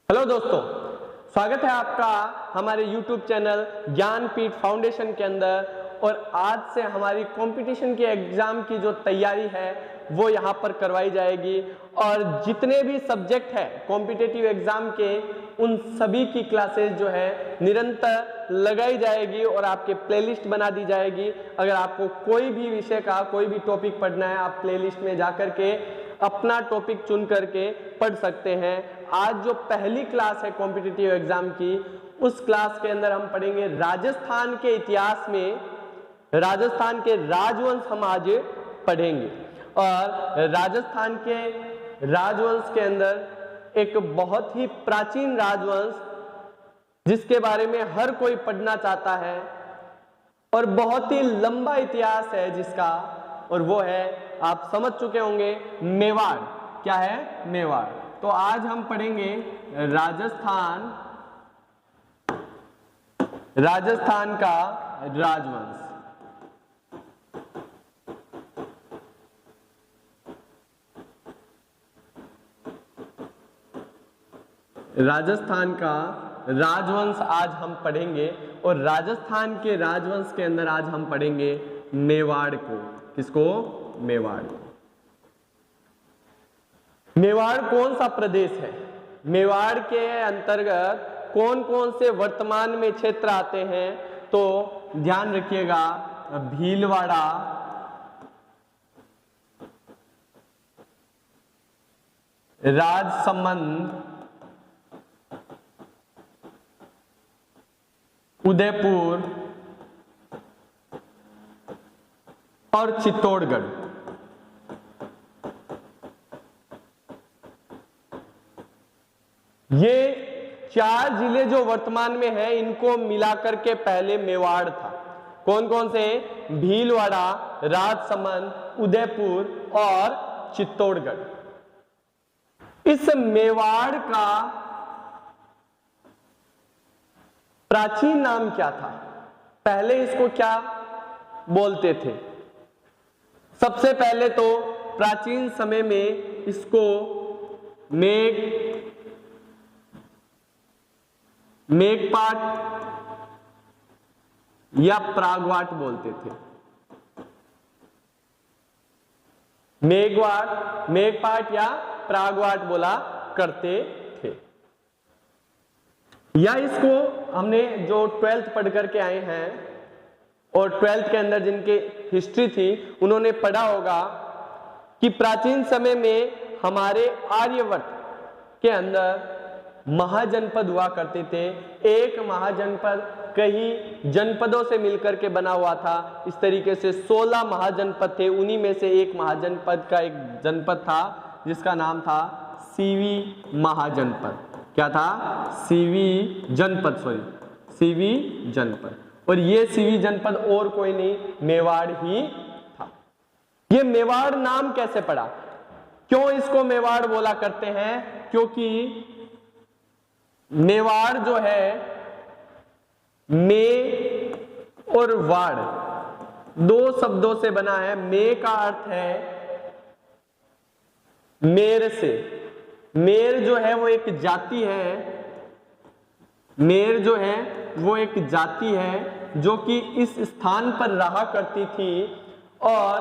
Hello दोस्तों, स्वागत है आपका हमारे YouTube चैनल ज्ञानपीठ फाउंडेशन के अंदर। और आज से हमारी कंपटीशन के एग्जाम की जो तैयारी है वो यहाँ पर करवाई जाएगी। और जितने भी सब्जेक्ट है कॉम्पिटिटिव एग्जाम के, उन सभी की क्लासेस जो है निरंतर लगाई जाएगी और आपके प्लेलिस्ट बना दी जाएगी। अगर आपको कोई भी विषय का कोई भी टॉपिक पढ़ना है, आप प्लेलिस्ट में जाकर के अपना टॉपिक चुन करके पढ़ सकते हैं। आज जो पहली क्लास है कॉम्पिटिटिव एग्जाम की, उस क्लास के अंदर हम पढ़ेंगे राजस्थान के इतिहास में, राजस्थान के राजवंश हम आज पढ़ेंगे। और राजस्थान के राजवंश के अंदर एक बहुत ही प्राचीन राजवंश जिसके बारे में हर कोई पढ़ना चाहता है और बहुत ही लंबा इतिहास है जिसका, और वो है, आप समझ चुके होंगे, मेवाड़। क्या है? मेवाड़। तो आज हम पढ़ेंगे राजस्थान का राजवंश। राजस्थान का राजवंश आज हम पढ़ेंगे। और राजस्थान के राजवंश के अंदर आज हम पढ़ेंगे मेवाड़ को। किसको? मेवाड़ को। मेवाड़ कौन सा प्रदेश है? मेवाड़ के अंतर्गत कौन कौन से वर्तमान में क्षेत्र आते हैं? तो ध्यान रखिएगा, भीलवाड़ा, राजसमंद, उदयपुर और चित्तौड़गढ़। ये चार जिले जो वर्तमान में हैं, इनको मिलाकर के पहले मेवाड़ था। कौन कौन से? भीलवाड़ा, राजसमंद, उदयपुर और चित्तौड़गढ़। इस मेवाड़ का प्राचीन नाम क्या था? पहले इसको क्या बोलते थे? सबसे पहले तो प्राचीन समय में इसको मेघपाट या प्रागवाट बोलते थे। मेघपाट या प्रागवाट बोला करते थे। या इसको हमने जो 12th पढ़ करके आए हैं और 12th के अंदर जिनके हिस्ट्री थी, उन्होंने पढ़ा होगा कि प्राचीन समय में हमारे आर्यवर्त के अंदर महाजनपद हुआ करते थे। एक महाजनपद कई जनपदों से मिलकर के बना हुआ था। इस तरीके से 16 महाजनपद थे। उन्हीं में से एक महाजनपद का एक जनपद था जिसका नाम था सीवी महाजनपद। क्या था? सीवी जनपद। और ये सीवी जनपद और कोई नहीं, मेवाड़ ही था। ये मेवाड़ नाम कैसे पड़ा? क्यों इसको मेवाड़ बोला करते हैं? क्योंकि मेवाड़ जो है, मे और वाड़ दो शब्दों से बना है। मे का अर्थ है मेर से। मेर जो है वो एक जाति है। मेर जो है वो एक जाति है जो कि इस स्थान पर रहा करती थी। और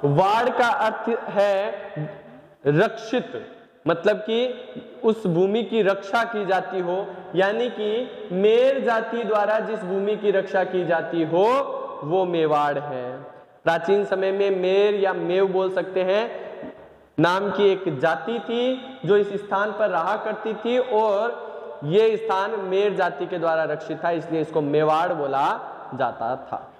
वाड़ का अर्थ है रक्षित, मतलब कि उस भूमि की रक्षा की जाती हो। यानी कि मेर जाति द्वारा जिस भूमि की रक्षा की जाती हो वो मेवाड़ है। प्राचीन समय में मेर या मेव बोल सकते हैं नाम की एक जाति थी जो इस स्थान पर रहा करती थी, और ये स्थान मेर जाति के द्वारा रक्षित था, इसलिए इसको मेवाड़ बोला जाता था।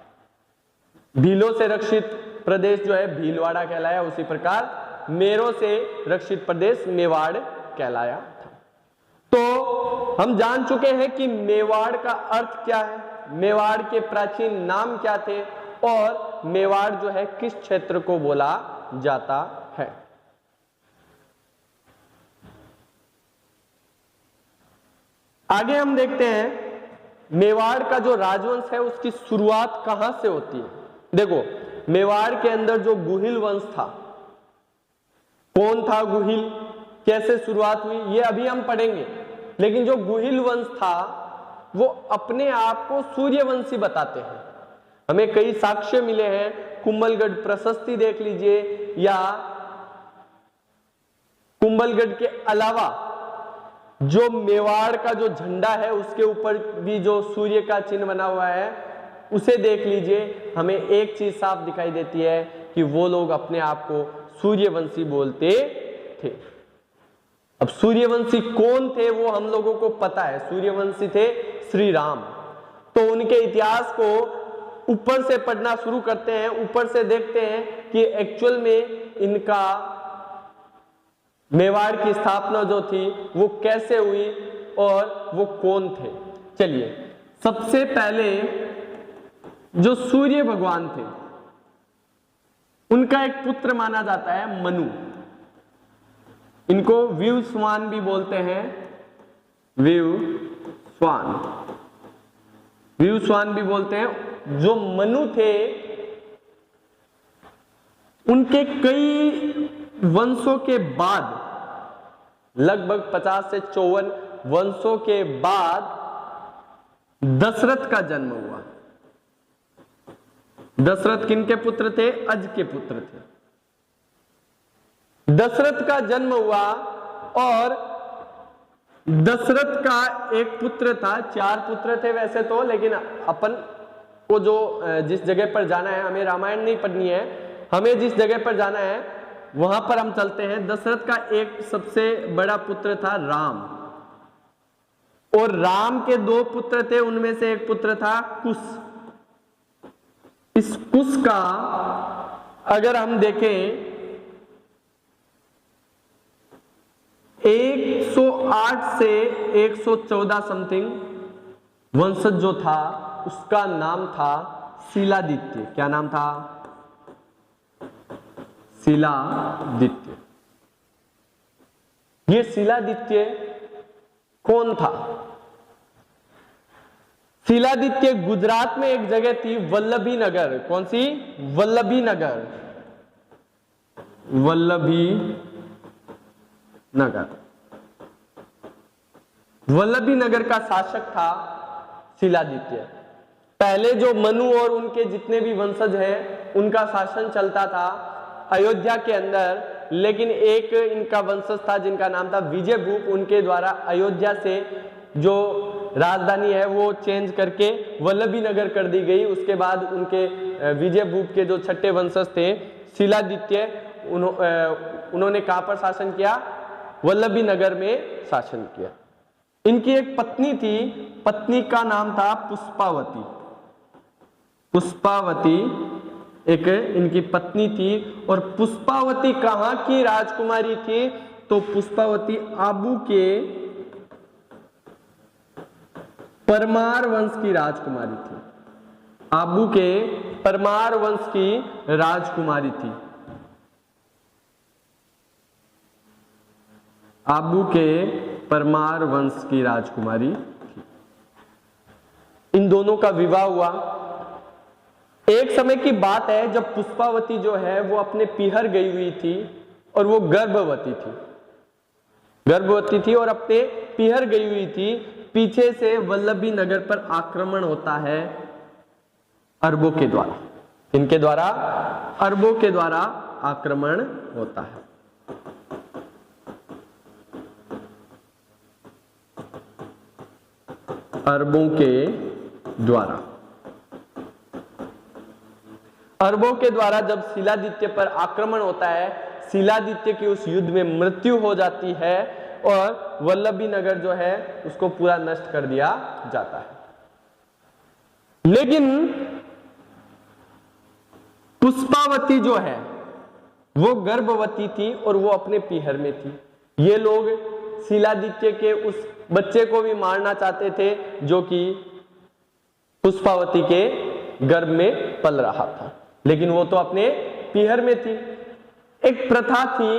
भीलों से रक्षित प्रदेश जो है भीलवाड़ा कहलाया, उसी प्रकार मेरों से रक्षित प्रदेश मेवाड़ कहलाया था। तो हम जान चुके हैं कि मेवाड़ का अर्थ क्या है, मेवाड़ के प्राचीन नाम क्या थे, और मेवाड़ जो है किस क्षेत्र को बोला जाता है। आगे हम देखते हैं मेवाड़ का जो राजवंश है उसकी शुरुआत कहां से होती है। देखो, मेवाड़ के अंदर जो गुहिल वंश था, कौन था गुहिल, कैसे शुरुआत हुई, ये अभी हम पढ़ेंगे। लेकिन जो गुहिल वंश था वो अपने आप को सूर्यवंशी बताते हैं। हमें कई साक्ष्य मिले हैं, कुंभलगढ़ प्रशस्ति देख लीजिए, या कुंभलगढ़ के अलावा जो मेवाड़ का जो झंडा है उसके ऊपर भी जो सूर्य का चिन्ह बना हुआ है उसे देख लीजिए। हमें एक चीज साफ दिखाई देती है कि वो लोग अपने आप को सूर्यवंशी बोलते थे। अब सूर्यवंशी कौन थे वो हम लोगों को पता है, सूर्यवंशी थे श्री राम। तो उनके इतिहास को ऊपर से पढ़ना शुरू करते हैं, ऊपर से देखते हैं कि एक्चुअल में इनका मेवाड़ की स्थापना जो थी वो कैसे हुई और वो कौन थे। चलिए, सबसे पहले जो सूर्य भगवान थे उनका एक पुत्र माना जाता है मनु। इनको विवस्वान भी बोलते हैं, विवस्वान भी बोलते हैं। जो मनु थे उनके कई वंशों के बाद, लगभग 50 से 54 वंशों के बाद दशरथ का जन्म हुआ। दशरथ किनके पुत्र थे? अज के पुत्र थे। दशरथ का जन्म हुआ और दशरथ का एक पुत्र था, 4 पुत्र थे वैसे तो, लेकिन अपन को जो जिस जगह पर जाना है, हमें रामायण नहीं पढ़नी है, हमें जिस जगह पर जाना है वहां पर हम चलते हैं। दशरथ का एक सबसे बड़ा पुत्र था राम, और राम के 2 पुत्र थे, उनमें से एक पुत्र था कुश। इस कुश का अगर हम देखें 108 से 114 समथिंग वंशज जो था उसका नाम था शिलादित्य। क्या नाम था? शिलादित्य। ये शिलादित्य कौन था? शिलादित्य गुजरात में एक जगह थी वल्लभी नगर। कौन सी? वल्लभी नगर। वल्लभी नगर। वल्लभी नगर का शासक था शिलादित्य। पहले जो मनु और उनके जितने भी वंशज हैं उनका शासन चलता था अयोध्या के अंदर, लेकिन एक इनका वंशज था जिनका नाम था विजयभूप। उनके द्वारा अयोध्या से जो राजधानी है वो चेंज करके वल्लभी नगर कर दी गई। उसके बाद उनके विजयभूप के जो छठे वंशज थे शिलादित्य, उन्होंने कहां पर शासन किया? वल्लभी नगर में शासन किया। इनकी एक पत्नी थी, पत्नी का नाम था पुष्पावती। पुष्पावती एक इनकी पत्नी थी। और पुष्पावती कहां की राजकुमारी थी? तो पुष्पावती आबू के परमार वंश की राजकुमारी थी। आबू के परमार वंश की राजकुमारी थी। आबू के परमार वंश की राजकुमारी थी। इन दोनों का विवाह हुआ। एक समय की बात है जब पुष्पावती जो है वो अपने पीहर गई हुई थी और वो गर्भवती थी और अपने पीहर गई हुई थी। पीछे से वल्लभी नगर पर आक्रमण होता है अरबों के द्वारा। इनके द्वारा? अरबों के द्वारा आक्रमण होता है। अरबों के द्वारा। अरबों के द्वारा जब शिलादित्य पर आक्रमण होता है, शिलादित्य की उस युद्ध में मृत्यु हो जाती है और वल्लभी नगर जो है उसको पूरा नष्ट कर दिया जाता है। लेकिन पुष्पावती जो है वो गर्भवती थी और वो अपने पीहर में थी। ये लोग शिलादित्य के उस बच्चे को भी मारना चाहते थे जो कि पुष्पावती के गर्भ में पल रहा था, लेकिन वो तो अपने पीहर में थी। एक प्रथा थी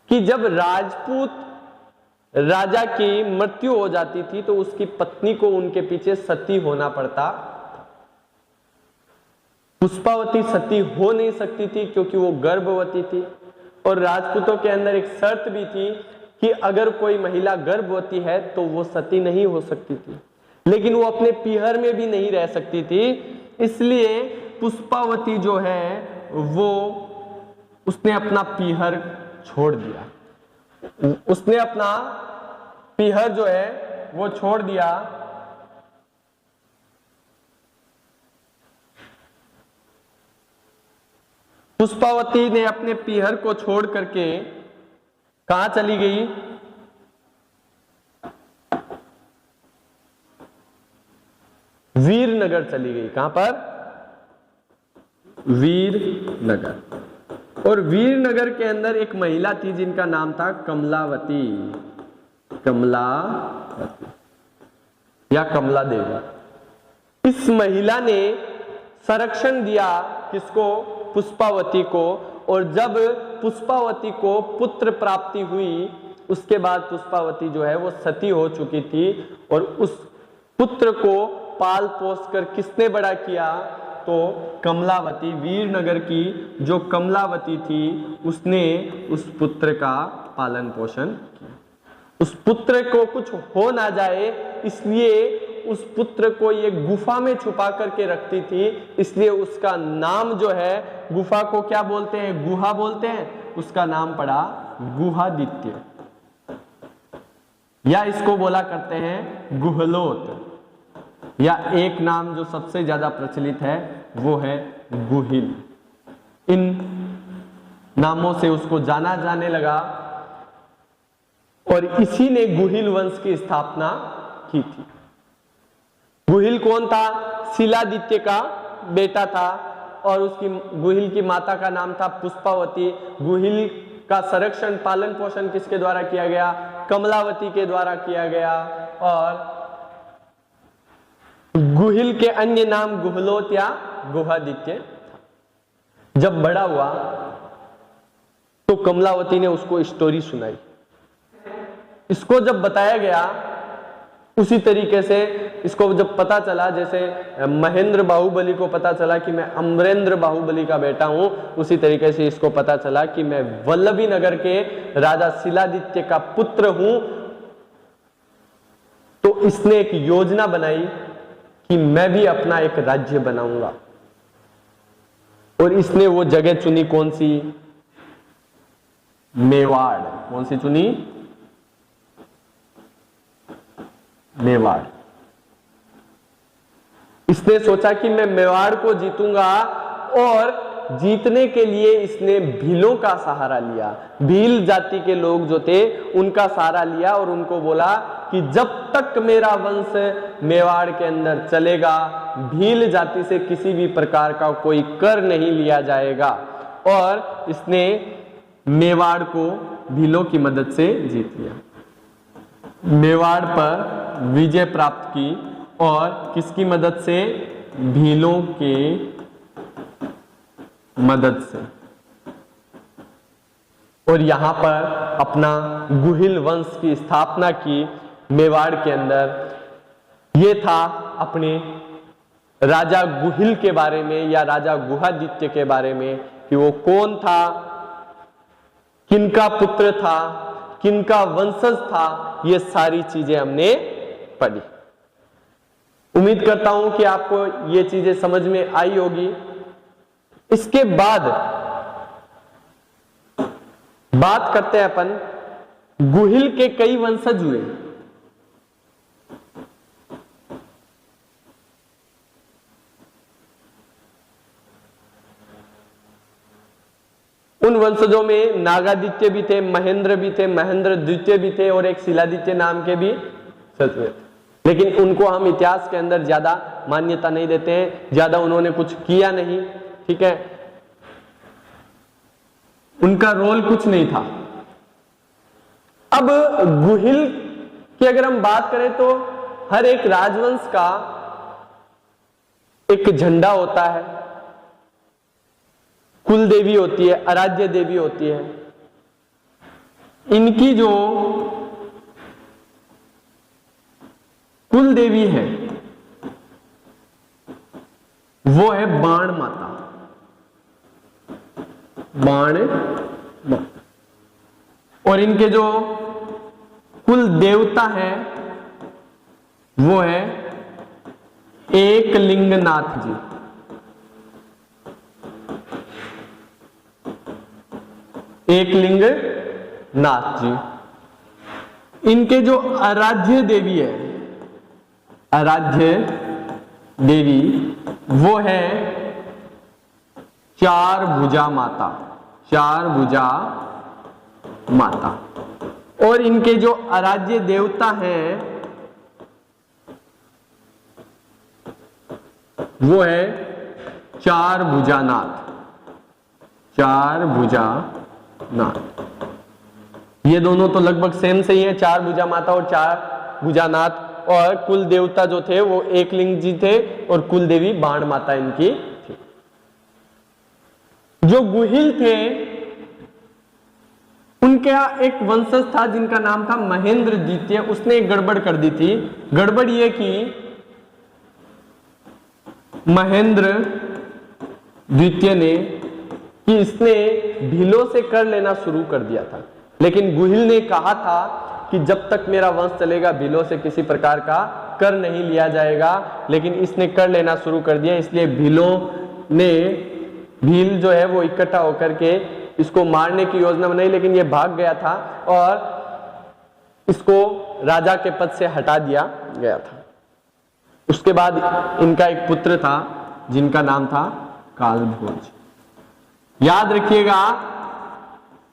कि जब राजपूत राजा की मृत्यु हो जाती थी तो उसकी पत्नी को उनके पीछे सती होना पड़ता। पुष्पावती सती हो नहीं सकती थी क्योंकि वो गर्भवती थी, और राजपूतों के अंदर एक शर्त भी थी कि अगर कोई महिला गर्भवती है तो वो सती नहीं हो सकती थी, लेकिन वो अपने पीहर में भी नहीं रह सकती थी। इसलिए पुष्पावती जो है वो उसने अपना पीहर छोड़ दिया, उसने अपना पीहर जो है वो छोड़ दिया। पुष्पावती ने अपने पीहर को छोड़ करके कहां चली गई? वीरनगर चली गई। कहां पर? वीरनगर। और वीरनगर के अंदर एक महिला थी जिनका नाम था कमलावती, कमलावती या कमला देवी। इस महिला ने संरक्षण दिया किसको? पुष्पावती को। और जब पुष्पावती को पुत्र प्राप्ति हुई उसके बाद पुष्पावती जो है वो सती हो चुकी थी, और उस पुत्र को पाल पोस कर किसने बड़ा किया? तो कमलावती, वीरनगर की जो कमलावती थी उसने उस पुत्र का पालन पोषण किया। उस पुत्र को कुछ हो ना जाए इसलिए उस पुत्र को ये गुफा में छुपा करके रखती थी, इसलिए उसका नाम जो है, गुफा को क्या बोलते हैं? गुहा बोलते हैं। उसका नाम पड़ा गुहादित्य, या इसको बोला करते हैं गुहलोत, या एक नाम जो सबसे ज्यादा प्रचलित है वो है गुहिल। इन नामों से उसको जाना जाने लगा और इसी ने गुहिल वंश की स्थापना की थी। गुहिल कौन था? शिलादित्य का बेटा था, और उसकी गुहिल की माता का नाम था पुष्पावती। गुहिल का संरक्षण पालन पोषण किसके द्वारा किया गया? कमलावती के द्वारा किया गया। और गुहिल के अन्य नाम गुहलोत या गुहादित्य। जब बड़ा हुआ तो कमलावती ने उसको स्टोरी सुनाई। इसको जब बताया गया उसी तरीके से इसको जब पता चला, जैसे महेंद्र बाहुबली को पता चला कि मैं अमरेंद्र बाहुबली का बेटा हूं, उसी तरीके से इसको पता चला कि मैं वल्लभी नगर के राजा शिलादित्य का पुत्र हूं। तो इसने एक योजना बनाई कि मैं भी अपना एक राज्य बनाऊंगा, और इसने वो जगह चुनी। कौन सी? मेवाड़। कौन सी चुनी? मेवाड़। इसने सोचा कि मैं मेवाड़ को जीतूंगा, और जीतने के लिए इसने भीलों का सहारा लिया। भील जाति के लोग जो थे उनका सहारा लिया, और उनको बोला कि जब तक मेरा वंश मेवाड़ के अंदर चलेगा भील जाति से किसी भी प्रकार का कोई कर नहीं लिया जाएगा। और इसने मेवाड़ को भीलों की मदद से जीत लिया, मेवाड़ पर विजय प्राप्त की। और किसकी मदद से? भीलों के मदद से। और यहां पर अपना गुहिल वंश की स्थापना की मेवाड़ के अंदर। ये था अपने राजा गुहिल के बारे में या राजा गुहादित्य के बारे में, कि वो कौन था, किनका पुत्र था, किनका वंशज था। ये सारी चीजें हमने पढ़ी। उम्मीद करता हूं कि आपको ये चीजें समझ में आई होगी। इसके बाद बात करते हैं अपन, गुहिल के कई वंशज हुए। उन वंशजों में नागादित्य भी थे, महेंद्र भी थे, महेंद्र द्वितीय भी थे, और एक शिलादित्य नाम के भी सच। लेकिन उनको हम इतिहास के अंदर ज्यादा मान्यता नहीं देते हैं, ज्यादा उन्होंने कुछ किया नहीं। ठीक है, उनका रोल कुछ नहीं था। अब गुहिल की अगर हम बात करें तो हर एक राजवंश का एक झंडा होता है, कुल देवी होती है, आराध्य देवी होती है। इनकी जो कुल देवी है वो है बाण माता, बाण माता। और इनके जो कुल देवता है वो है एकलिंगनाथ जी। एकलिंगनाथ जी। इनके जो आराध्य देवी है, आराध्य देवी वो है चार भुजा माता, चार भुजा माता। और इनके जो आराध्य देवता हैं वो है चार भुजानाथ, चार भुजानाथ। ये दोनों तो लगभग सेम से ही है, चार भुजा माता और चार भुजानाथ। और कुल देवता जो थे वो एकलिंग जी थे और कुल देवी बाण माता इनकी थी। जो गुहिल थे उनका एक वंशज था जिनका नाम था महेंद्र द्वितीय। उसने एक गड़बड़ कर दी थी। गड़बड़ ये कि महेंद्र द्वितीय ने कि इसने भीलों से कर लेना शुरू कर दिया था, लेकिन गुहिल ने कहा था कि जब तक मेरा वंश चलेगा भीलों से किसी प्रकार का कर नहीं लिया जाएगा, लेकिन इसने कर लेना शुरू कर दिया। इसलिए भीलों ने, भील जो है वो इकट्ठा होकर के इसको मारने की योजना बनाई, लेकिन ये भाग गया था और इसको राजा के पद से हटा दिया गया था। उसके बाद इनका एक पुत्र था जिनका नाम था कालभोज। याद रखिएगा,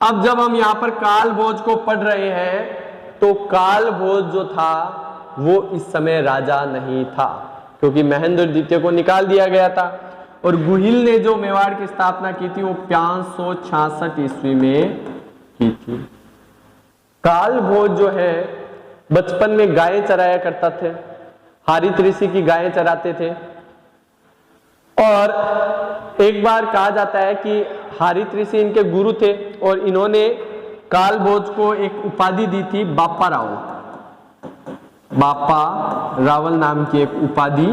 अब जब हम यहां पर कालभोज को पढ़ रहे हैं तो कालभोज जो था वो इस समय राजा नहीं था, क्योंकि महेंद्र द्वितीय को निकाल दिया गया था। और गुहिल ने जो मेवाड़ की स्थापना की थी वो 566 ईस्वी में की थी। कालभोज जो है बचपन में गायें चराया करता थे, हारित ऋषि की गायें चराते थे। और एक बार कहा जाता है कि हारित ऋषि इनके गुरु थे और इन्होंने कालभोज को एक उपाधि दी थी, बापा रावल। बापा रावल नाम की एक उपाधि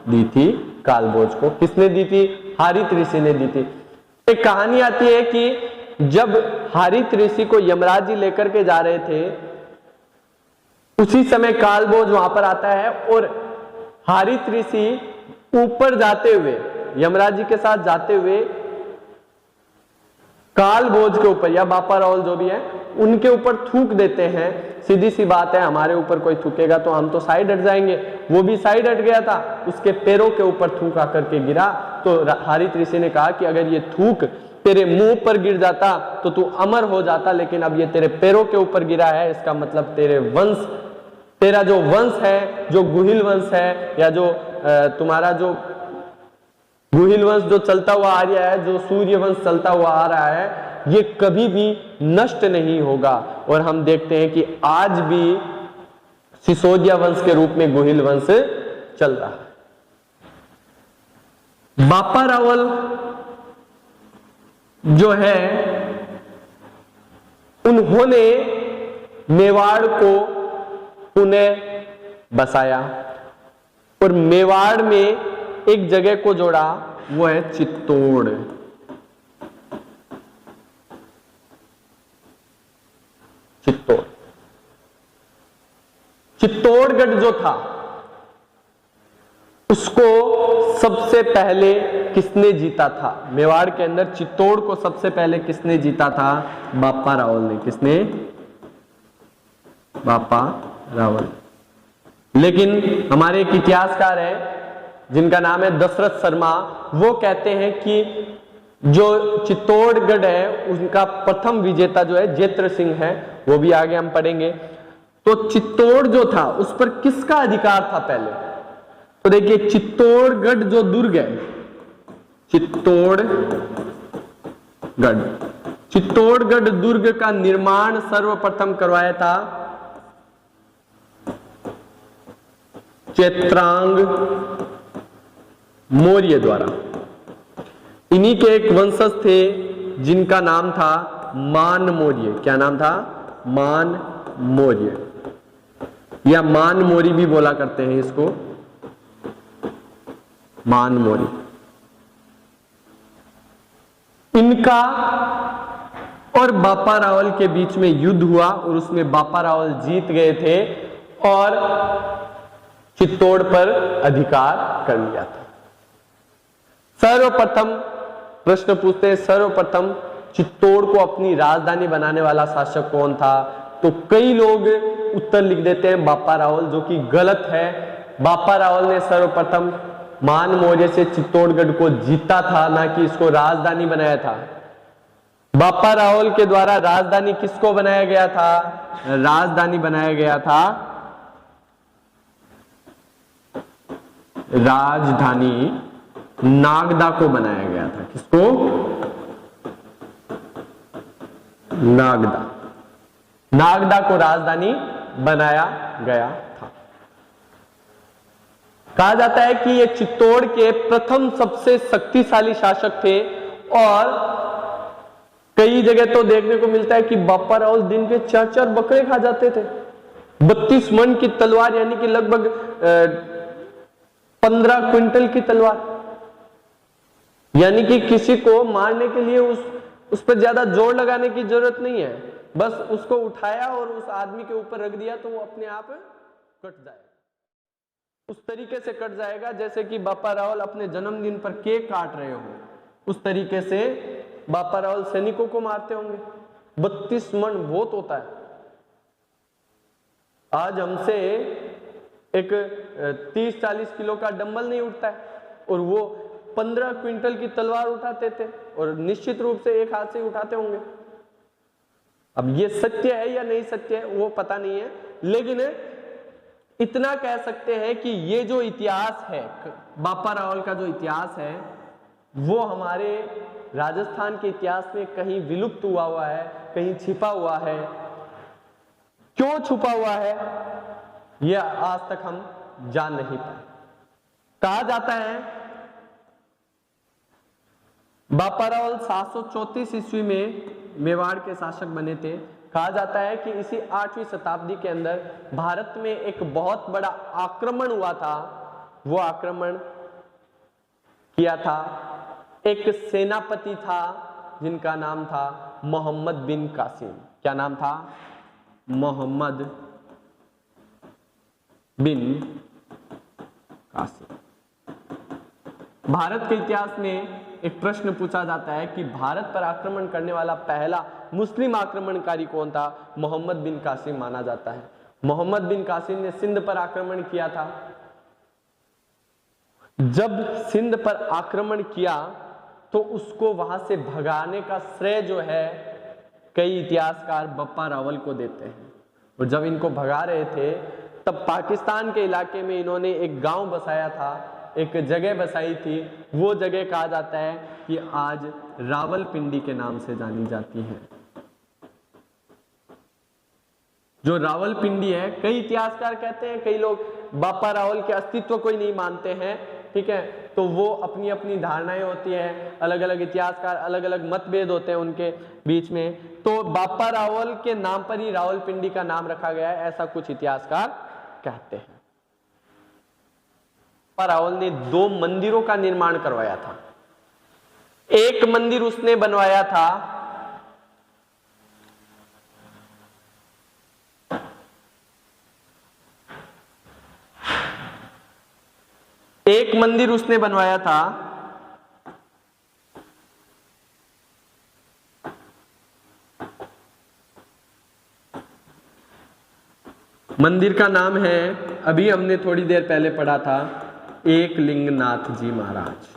दी थी कालभोज को। किसने दी थी? हारित ऋषि ने दी थी। एक कहानी आती है कि जब हारित ऋषि को यमराज जी लेकर के जा रहे थे, उसी समय कालभोज वहां पर आता है और हारित ऋषि ऊपर जाते हुए, यमराज जी के साथ जाते हुए कालभोज के ऊपर या बापा रावल जो भी है उनके ऊपर थूक देते हैं। सीधी सी बात है, हमारे ऊपर कोई थूकेगा तो हम तो साइड हट जाएंगे। वो भी साइड हट गया था, उसके पैरों के ऊपर थूक आकर के गिरा। तो हारित ऋषि ने कहा कि अगर ये थूक तेरे मुंह पर गिर जाता तो तू अमर हो जाता, लेकिन अब ये तेरे पैरों के ऊपर गिरा है, इसका मतलब तेरे वंश, तेरा जो वंश है, जो गुहिल वंश है या जो तुम्हारा जो गुहिल वंश जो चलता हुआ आ रहा है, जो सूर्य वंश चलता हुआ आ रहा है, ये कभी भी नष्ट नहीं होगा। और हम देखते हैं कि आज भी सिसोदिया वंश के रूप में गुहिल वंश चल रहा है। बापा रावल जो है उन्होंने मेवाड़ को पुनः बसाया और मेवाड़ में एक जगह को जोड़ा, वो है चित्तौड़। चित्तौड़, चित्तौड़गढ़ जो था उसको सबसे पहले किसने जीता था? मेवाड़ के अंदर चित्तौड़ को सबसे पहले किसने जीता था? बापा रावल ने। किसने? बापा रावल। लेकिन हमारे एक इतिहासकार है जिनका नाम है दशरथ शर्मा, वो कहते हैं कि जो चित्तौड़गढ़ है उनका प्रथम विजेता जो है जेत्र सिंह है, वो भी आगे हम पढ़ेंगे। तो चित्तौड़ जो था उस पर किसका अधिकार था पहले? तो देखिए, चित्तौड़गढ़ जो दुर्ग है, चित्तौड़गढ़ दुर्ग का निर्माण सर्वप्रथम करवाया था चैत्रांग मौर्य द्वारा। इन्हीं के एक वंशज थे जिनका नाम था मान मौर्य। क्या नाम था? मान मौर्य, या मान मौर्य भी बोला करते हैं इसको, मान मौर्य। इनका और बापा रावल के बीच में युद्ध हुआ और उसमें बापा रावल जीत गए थे और चित्तौड़ पर अधिकार कर लिया था। सर्वप्रथम प्रश्न पूछते हैं, सर्वप्रथम चित्तौड़ को अपनी राजधानी बनाने वाला शासक कौन था? तो कई लोग उत्तर लिख देते हैं बापा रावल, जो कि गलत है। बापा रावल ने सर्वप्रथम मान मौर्य से चित्तौड़गढ़ को जीता था, ना कि इसको राजधानी बनाया था। बापा रावल के द्वारा राजधानी किसको बनाया गया था? राजधानी बनाया गया था, राजधानी नागदा को बनाया गया था। किसको? नागदा। नागदा को राजधानी बनाया गया था। कहा जाता है कि ये चित्तौड़ के प्रथम सबसे शक्तिशाली शासक थे और कई जगह तो देखने को मिलता है कि बापा रावल दिन के 4-4 बकरे खा जाते थे। 32 मन की तलवार, यानी कि लगभग 15 क्विंटल की तलवार, यानी कि किसी को मारने के लिए उस पर ज्यादा जोर लगाने की जरूरत नहीं है, बस उसको उठाया और उस आदमी के ऊपर रख दिया तो वो अपने आप कट जाएगा। उस तरीके से कट जाएगा जैसे कि बापा रावल अपने जन्मदिन पर केक काट रहे हो, उस तरीके से बापा रावल सैनिकों को मारते होंगे। 32 मन बहुत होता है। आज हमसे एक 30-40 किलो का डंबल नहीं उठता है और वो 15 क्विंटल की तलवार उठाते थे और निश्चित रूप से एक हाथ से उठाते होंगे। अब ये सत्य है या नहीं सत्य है वो पता नहीं है, लेकिन इतना कह सकते हैं कि ये जो इतिहास है, बापा रावल का जो इतिहास है, वो हमारे राजस्थान के इतिहास में कहीं विलुप्त हुआ है, कहीं छिपा हुआ है। क्यों छुपा हुआ है यह आज तक हम जान नहीं पाए। कहा जाता है बापा रावल 734 ईस्वी में मेवाड़ के शासक बने थे। कहा जाता है कि इसी 8वीं शताब्दी के अंदर भारत में एक बहुत बड़ा आक्रमण हुआ था। वो आक्रमण किया था एक सेनापति था जिनका नाम था मोहम्मद बिन कासिम। क्या नाम था? मोहम्मद बिन कासिम। भारत के इतिहास में एक प्रश्न पूछा जाता है कि भारत पर आक्रमण करने वाला पहला मुस्लिम आक्रमणकारी कौन था? मोहम्मद बिन कासिम माना जाता है। मोहम्मद बिन कासिम ने सिंध पर आक्रमण किया था। जब सिंध पर आक्रमण किया तो उसको वहां से भगाने का श्रेय जो है कई इतिहासकार बापा रावल को देते हैं। और जब इनको भगा रहे थे तब पाकिस्तान के इलाके में इन्होंने एक गांव बसाया था, एक जगह बसाई थी। वो जगह कहा जाता है कि आज रावलपिंडी के नाम से जानी जाती है। जो रावलपिंडी है, कई इतिहासकार कहते हैं, कई लोग बापा रावल के अस्तित्व को ही नहीं मानते हैं, ठीक है। तो वो अपनी अपनी धारणाएं होती हैं, अलग अलग इतिहासकार, अलग अलग मतभेद होते हैं उनके बीच में। तो बापा रावल के नाम पर ही रावलपिंडी का नाम रखा गया है, ऐसा कुछ इतिहासकार कहते हैं। बापा रावल ने 2 मंदिरों का निर्माण करवाया था। एक मंदिर उसने बनवाया था मंदिर का नाम है, अभी हमने थोड़ी देर पहले पढ़ा था, एकलिंगनाथ जी महाराज,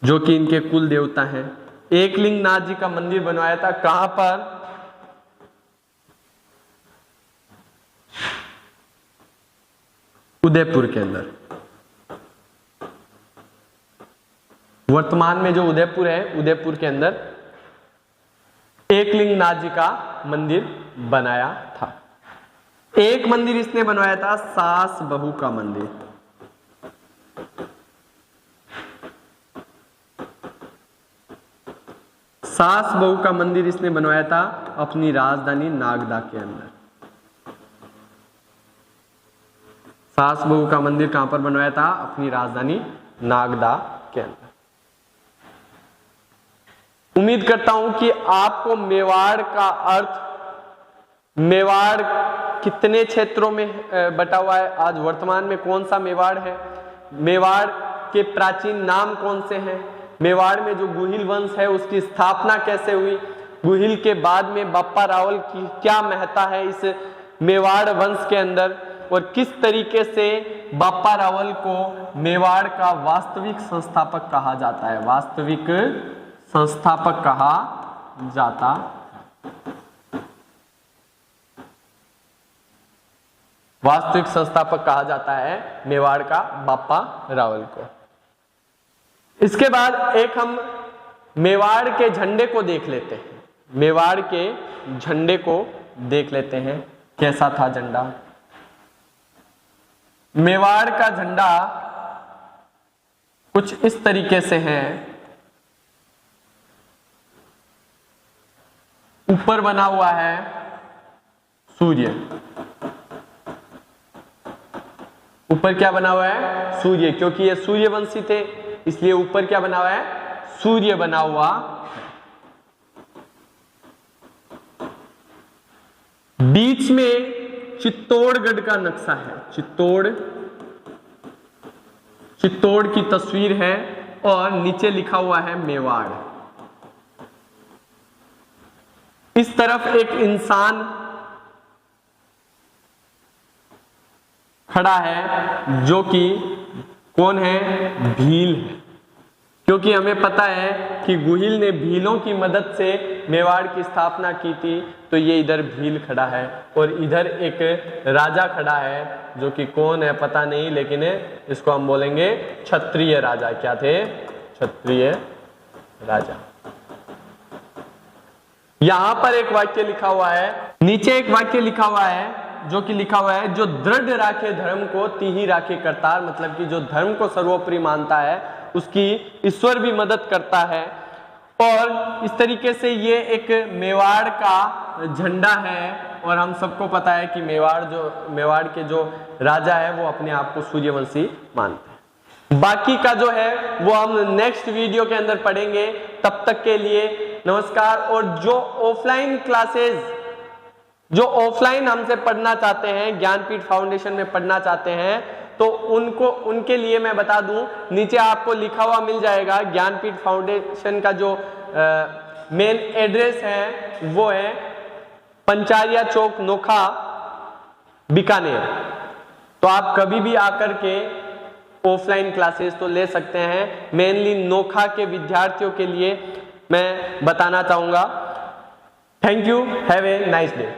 जो कि इनके कुल देवता हैं। एकलिंगनाथ जी का मंदिर बनवाया था। कहां पर? उदयपुर के अंदर। वर्तमान में जो उदयपुर है, उदयपुर के अंदर एकलिंगनाथ जी का मंदिर बनाया था। एक मंदिर इसने बनवाया था सास बहू का मंदिर। सास बहू का मंदिर इसने बनवाया था अपनी राजधानी नागदा के अंदर। सास बहू का मंदिर कहां पर बनवाया था? अपनी राजधानी नागदा के अंदर। उम्मीद करता हूं कि आपको मेवाड़ का अर्थ, मेवाड़ कितने क्षेत्रों में बटा हुआ है, आज वर्तमान में कौन सा मेवाड़ है, मेवाड़ के प्राचीन नाम कौन से हैं, मेवाड़ में जो गुहिल वंश है उसकी स्थापना कैसे हुई, गुहिल के बाद में बाप्पा रावल की क्या महत्ता है इस मेवाड़ वंश के अंदर, और किस तरीके से बाप्पा रावल को मेवाड़ का वास्तविक संस्थापक कहा जाता है, वास्तविक संस्थापक कहा जाता, वास्तविक संस्थापक कहा जाता है मेवाड़ का बाप्पा रावल को। इसके बाद एक हम मेवाड़ के झंडे को देख लेते हैं, मेवाड़ के झंडे को देख लेते हैं कैसा था झंडा। मेवाड़ का झंडा कुछ इस तरीके से है, ऊपर बना हुआ है सूर्य, ऊपर क्या बना हुआ है, सूर्य, क्योंकि ये सूर्यवंशी थे इसलिए ऊपर क्या बना हुआ है, सूर्य बना हुआ। बीच में चित्तौड़गढ़ का नक्शा है, चित्तौड़ की तस्वीर है और नीचे लिखा हुआ है मेवाड़। इस तरफ एक इंसान खड़ा है जो कि कौन है, भील है, क्योंकि हमें पता है कि गुहिल ने भीलों की मदद से मेवाड़ की स्थापना की थी, तो ये इधर भील खड़ा है और इधर एक राजा खड़ा है जो कि कौन है पता नहीं, लेकिन इसको हम बोलेंगे क्षत्रिय राजा। क्या थे, क्षत्रिय राजा। यहां पर एक वाक्य लिखा हुआ है, नीचे एक वाक्य लिखा हुआ है जो कि लिखा हुआ है, जो दृढ़ राखे धर्म को तिहि राखे करतार, मतलब कि जो धर्म को सर्वोपरि मानता है उसकी ईश्वर भी मदद करता है। और इस तरीके से ये एक मेवाड़ का झंडा है और हम सबको पता है कि मेवाड़ के जो राजा है वो अपने आप को सूर्यवंशी मानते हैं। बाकी का जो है वो हम नेक्स्ट वीडियो के अंदर पढ़ेंगे। तब तक के लिए नमस्कार। और जो ऑफलाइन क्लासेस, जो ऑफलाइन हमसे पढ़ना चाहते हैं, ज्ञानपीठ फाउंडेशन में पढ़ना चाहते हैं, तो उनके लिए मैं बता दूं, नीचे आपको लिखा हुआ मिल जाएगा ज्ञानपीठ फाउंडेशन का जो मेन एड्रेस है वो है पंचारिया चौक, नोखा, बीकानेर। तो आप कभी भी आकर के ऑफलाइन क्लासेस तो ले सकते हैं। मेनली नोखा के विद्यार्थियों के लिए मैं बताना चाहूंगा। Thank you, have a nice day.